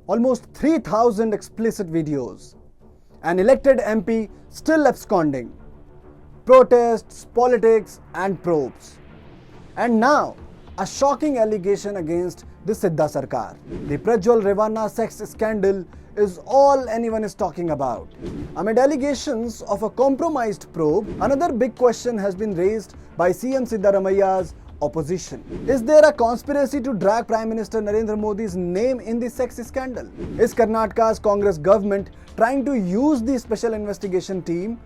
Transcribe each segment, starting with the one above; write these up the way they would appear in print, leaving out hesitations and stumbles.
almost 3,000 explicit videos, an elected MP still absconding, protests, politics, and probes. And now, a shocking allegation against the Sidda Sarkar. The Prajwal Revanna sex scandal is all anyone is talking about. Amid allegations of a compromised probe, another big question has been raised by CM Siddaramaia's opposition. Is there a conspiracy to drag Prime Minister Narendra Modi's name in the sex scandal? Is Karnataka's Congress government trying to use the special investigation team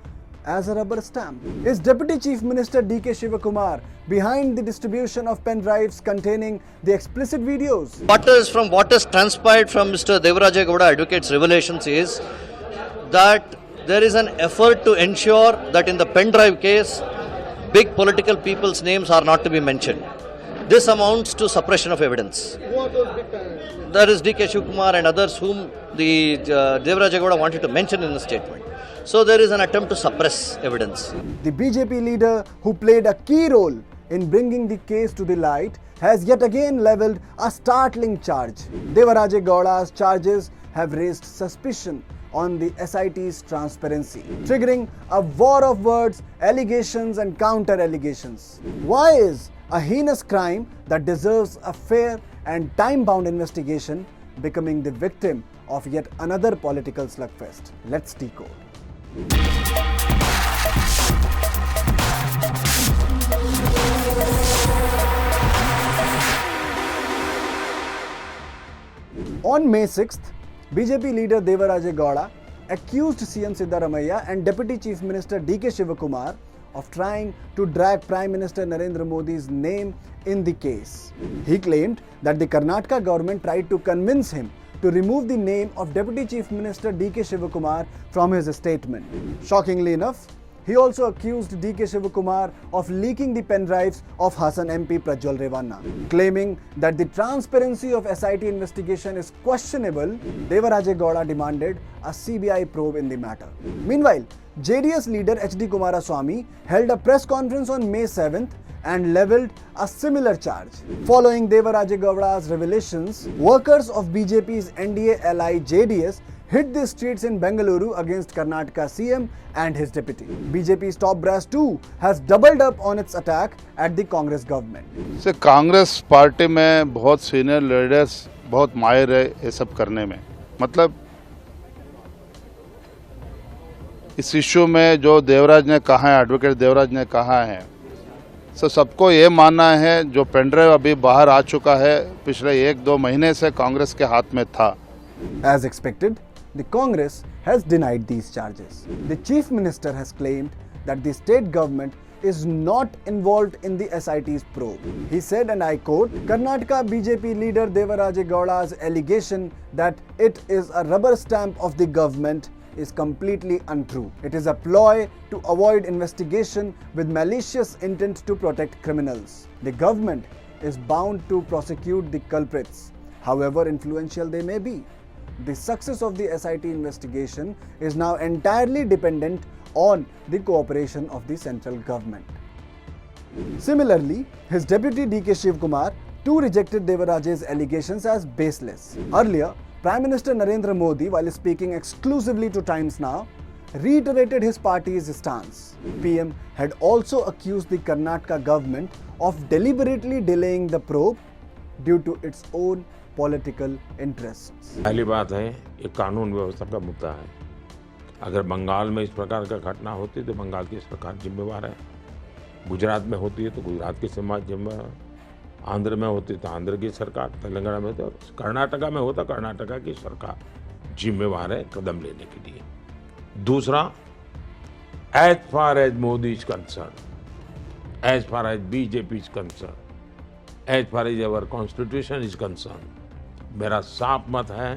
as a rubber stamp? Is Deputy Chief Minister D.K. Shivakumar behind the distribution of pen drives containing the explicit videos? What has transpired from Mr. Devaraja Gowda Advocate's revelations is that there is an effort to ensure that in the pen drive case, big political people's names are not to be mentioned. This amounts to suppression of evidence. Who are those big pen? There is D.K. Shivakumar and others whom the Devaraja Gowda wanted to mention in the statement. So there is an attempt to suppress evidence. The BJP leader who played a key role in bringing the case to the light has yet again leveled a startling charge. Devaraja Gowda's charges have raised suspicion on the SIT's transparency, triggering a war of words, allegations and counter-allegations. Why is a heinous crime that deserves a fair and time-bound investigation becoming the victim of yet another political slugfest? Let's decode. On May 6th, BJP leader Devaraja Gowda accused CM Siddaramaiah and Deputy Chief Minister D.K. Shivakumar of trying to drag Prime Minister Narendra Modi's name in the case. He claimed that the Karnataka government tried to convince him to remove the name of Deputy Chief Minister D.K. Shivakumar from his statement. Shockingly enough, he also accused D.K. Shivakumar of leaking the pen drives of Hassan MP Prajwal Revanna. Claiming that the transparency of SIT investigation is questionable, Devaraja Gowda demanded a CBI probe in the matter. Meanwhile, JDS leader H.D. Kumaraswamy held a press conference on May 7th and levelled a similar charge. Following Devaraja Gowda's revelations, workers of BJP's NDA ally JDS hit the streets in Bengaluru against Karnataka CM and his deputy. BJP's top brass too has doubled up on its attack at the Congress government. से Congress party में बहुत senior leaders बहुत माहिर है ये सब करने में. मतलब इस इश्यू में जो देवराज ने कहा है, एडवोकेट देवराज ने कहा है, सो सबको ये मानना है जो पेनड्राइव अभी बाहर आ चुका है पिछले 1-2 महीने से कांग्रेस के हाथ में था. As expected, the Congress has denied these charges. The Chief Minister has claimed that the state government is not involved in the SIT's probe. He said, and I quote, Karnataka BJP leader Devaraja Gowda's allegation that it is a rubber stamp of the government is completely untrue. It is a ploy to avoid investigation with malicious intent to protect criminals. The government is bound to prosecute the culprits, however influential they may be. The success of the SIT investigation is now entirely dependent on the cooperation of the central government. Similarly, his deputy D.K. Shivakumar too rejected Devaraja's allegations as baseless. Earlier, Prime Minister Narendra Modi, while speaking exclusively to Times Now, reiterated his party's stance. PM had also accused the Karnataka government of deliberately delaying the probe due to its own political interests. पहली बात है ये कानून व्यवस्था का मुद्दा है. अगर बंगाल में इस प्रकार का घटना होती तो बंगाल की सरकार जिम्मेवार है, गुजरात में होती है तो गुजरात की समाज जिम्मेवार, आंध्र में होती तो आंध्र की सरकार, तेलंगाना में तो कर्नाटका में होता कर्नाटका की सरकार जिम्मेवार है कदम लेने के लिए. दूसरा, as far as Modi is concern, as far as BJP is concern, as far as our constitution is concern, मेरा साफ मत है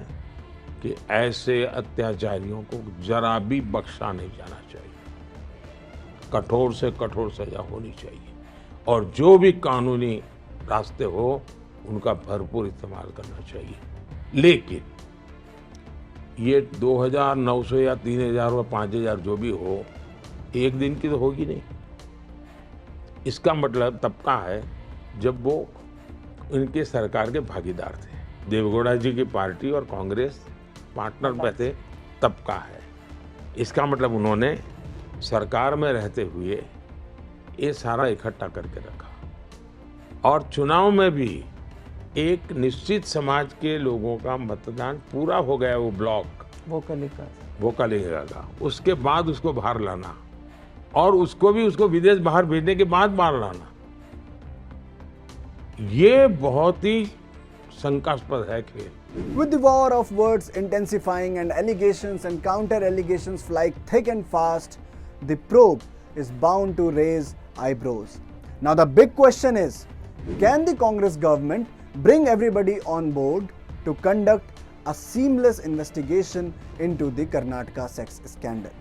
कि ऐसे अत्याचारियों को जरा भी बख्शा नहीं जाना चाहिए. कठोर से कठोर सजा होनी चाहिए और जो भी कानूनी रास्ते हो उनका भरपूर इस्तेमाल करना चाहिए. लेकिन ये 2,900 या 3,000 या 5,000 जो भी हो, एक दिन की तो होगी नहीं. इसका मतलब तब का है जब वो इनके सरकार के भागीदार थे. देवगौड़ा जी की पार्टी और कांग्रेस पार्टनर में थे तब का है। इसका मतलब उन्होंने सरकार में रहते हुए ये सारा इकट्ठा करके रखा और चुनाव में भी एक निश्चित समाज के लोगों का मतदान पूरा हो गया, वो ब्लॉक वो का उसके बाद उसको बाहर लाना और उसको विदेश बाहर भेजने के बाद बाहर लाना, ये बहुत ही शंकास्पद है खेल। With the war of words intensifying and allegations and counter-allegations flying thick and fast, the probe is bound to raise eyebrows. Now the big question is, can the Congress government bring everybody on board to conduct a seamless investigation into the Karnataka sex scandal?